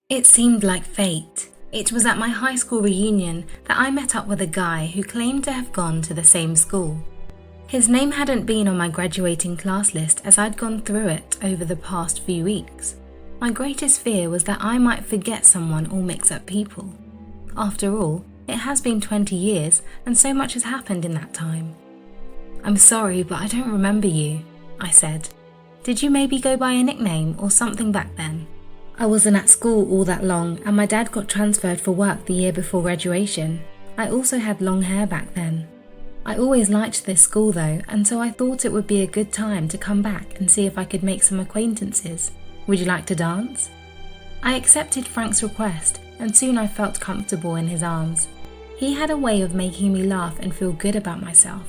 It seemed like fate. It was at my high school reunion that I met up with a guy who claimed to have gone to the same school. His name hadn't been on my graduating class list as I'd gone through it over the past few weeks. My greatest fear was that I might forget someone or mix up people. After all, it has been 20 years and so much has happened in that time. "I'm sorry, but I don't remember you," I said. "Did you maybe go by a nickname or something back then?" I wasn't at school all that long and my dad got transferred for work the year before graduation. I also had long hair back then. I always liked this school though, and so I thought it would be a good time to come back and see if I could make some acquaintances. "Would you like to dance?" I accepted Frank's request and soon I felt comfortable in his arms. He had a way of making me laugh and feel good about myself.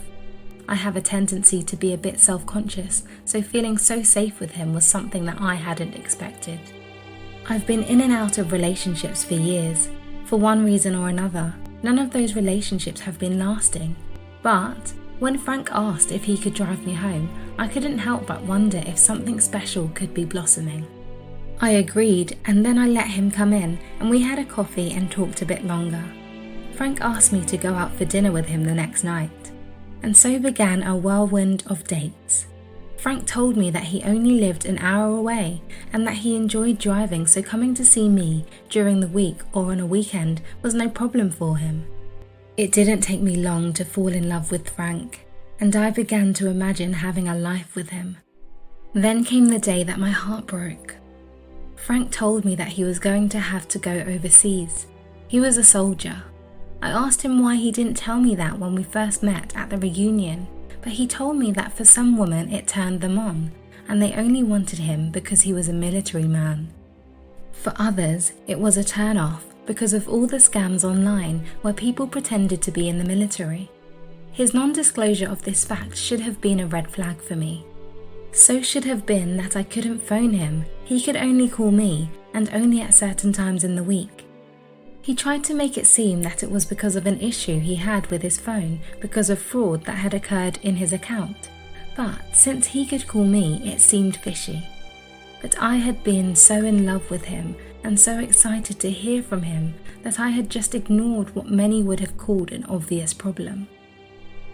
I have a tendency to be a bit self-conscious, so feeling so safe with him was something that I hadn't expected. I've been in and out of relationships for years. For one reason or another, none of those relationships have been lasting. But when Frank asked if he could drive me home, I couldn't help but wonder if something special could be blossoming. I agreed, and then I let him come in and we had a coffee and talked a bit longer. Frank asked me to go out for dinner with him the next night. And so began a whirlwind of dates. Frank told me that he only lived an hour away and that he enjoyed driving, so coming to see me during the week or on a weekend was no problem for him. It didn't take me long to fall in love with Frank, and I began to imagine having a life with him. Then came the day that my heart broke. Frank told me that he was going to have to go overseas. He was a soldier. I asked him why he didn't tell me that when we first met at the reunion, but he told me that for some women it turned them on, and they only wanted him because he was a military man. For others, it was a turn-off because of all the scams online where people pretended to be in the military. His non-disclosure of this fact should have been a red flag for me. So should have been that I couldn't phone him, he could only call me, and only at certain times in the week. He tried to make it seem that it was because of an issue he had with his phone because of fraud that had occurred in his account. But since he could call me, it seemed fishy. But I had been so in love with him and so excited to hear from him that I had just ignored what many would have called an obvious problem.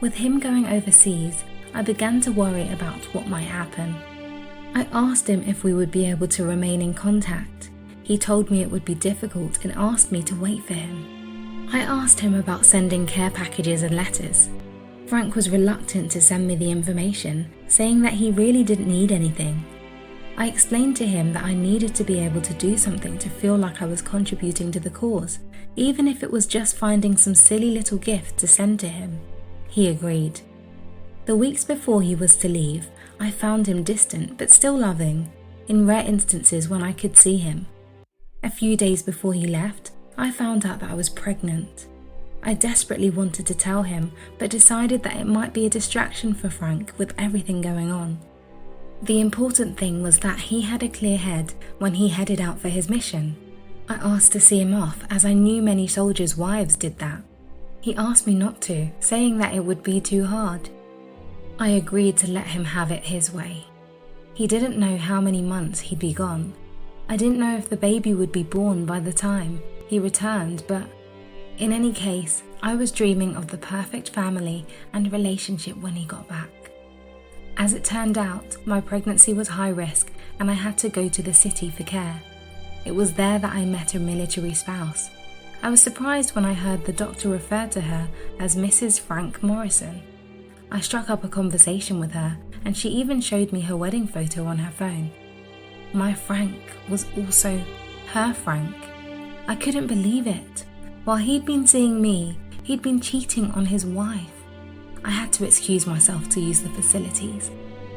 With him going overseas, I began to worry about what might happen. I asked him if we would be able to remain in contact. He told me it would be difficult and asked me to wait for him. I asked him about sending care packages and letters. Frank was reluctant to send me the information, saying that he really didn't need anything. I explained to him that I needed to be able to do something to feel like I was contributing to the cause, even if it was just finding some silly little gift to send to him. He agreed. The weeks before he was to leave, I found him distant but still loving, in rare instances when I could see him. A few days before he left, I found out that I was pregnant. I desperately wanted to tell him, but decided that it might be a distraction for Frank with everything going on. The important thing was that he had a clear head when he headed out for his mission. I asked to see him off as I knew many soldiers' wives did that. He asked me not to, saying that it would be too hard. I agreed to let him have it his way. He didn't know how many months he'd be gone. I didn't know if the baby would be born by the time he returned, but in any case, I was dreaming of the perfect family and relationship when he got back. As it turned out, my pregnancy was high risk and I had to go to the city for care. It was there that I met a military spouse. I was surprised when I heard the doctor refer to her as Mrs. Frank Morrison. I struck up a conversation with her and she even showed me her wedding photo on her phone. My Frank was also her Frank. I couldn't believe it. While he'd been seeing me, he'd been cheating on his wife. I had to excuse myself to use the facilities.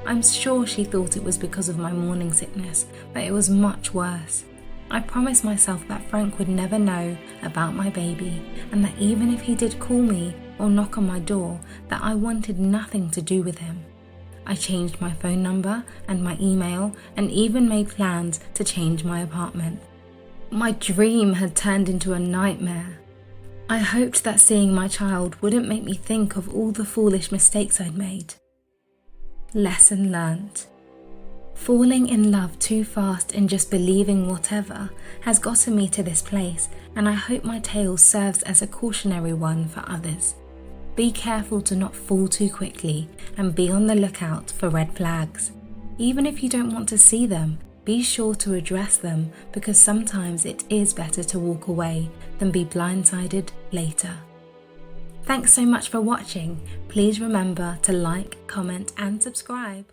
I'm sure she thought it was because of my morning sickness, but it was much worse. I promised myself that Frank would never know about my baby, and that even if he did call me or knock on my door, that I wanted nothing to do with him. I changed my phone number and my email and even made plans to change my apartment. My dream had turned into a nightmare. I hoped that seeing my child wouldn't make me think of all the foolish mistakes I'd made. Lesson learnt. Falling in love too fast and just believing whatever has gotten me to this place, and I hope my tale serves as a cautionary one for others. Be careful to not fall too quickly and be on the lookout for red flags. Even if you don't want to see them, be sure to address them, because sometimes it is better to walk away than be blindsided later. Thanks so much for watching. Please remember to like, comment and subscribe.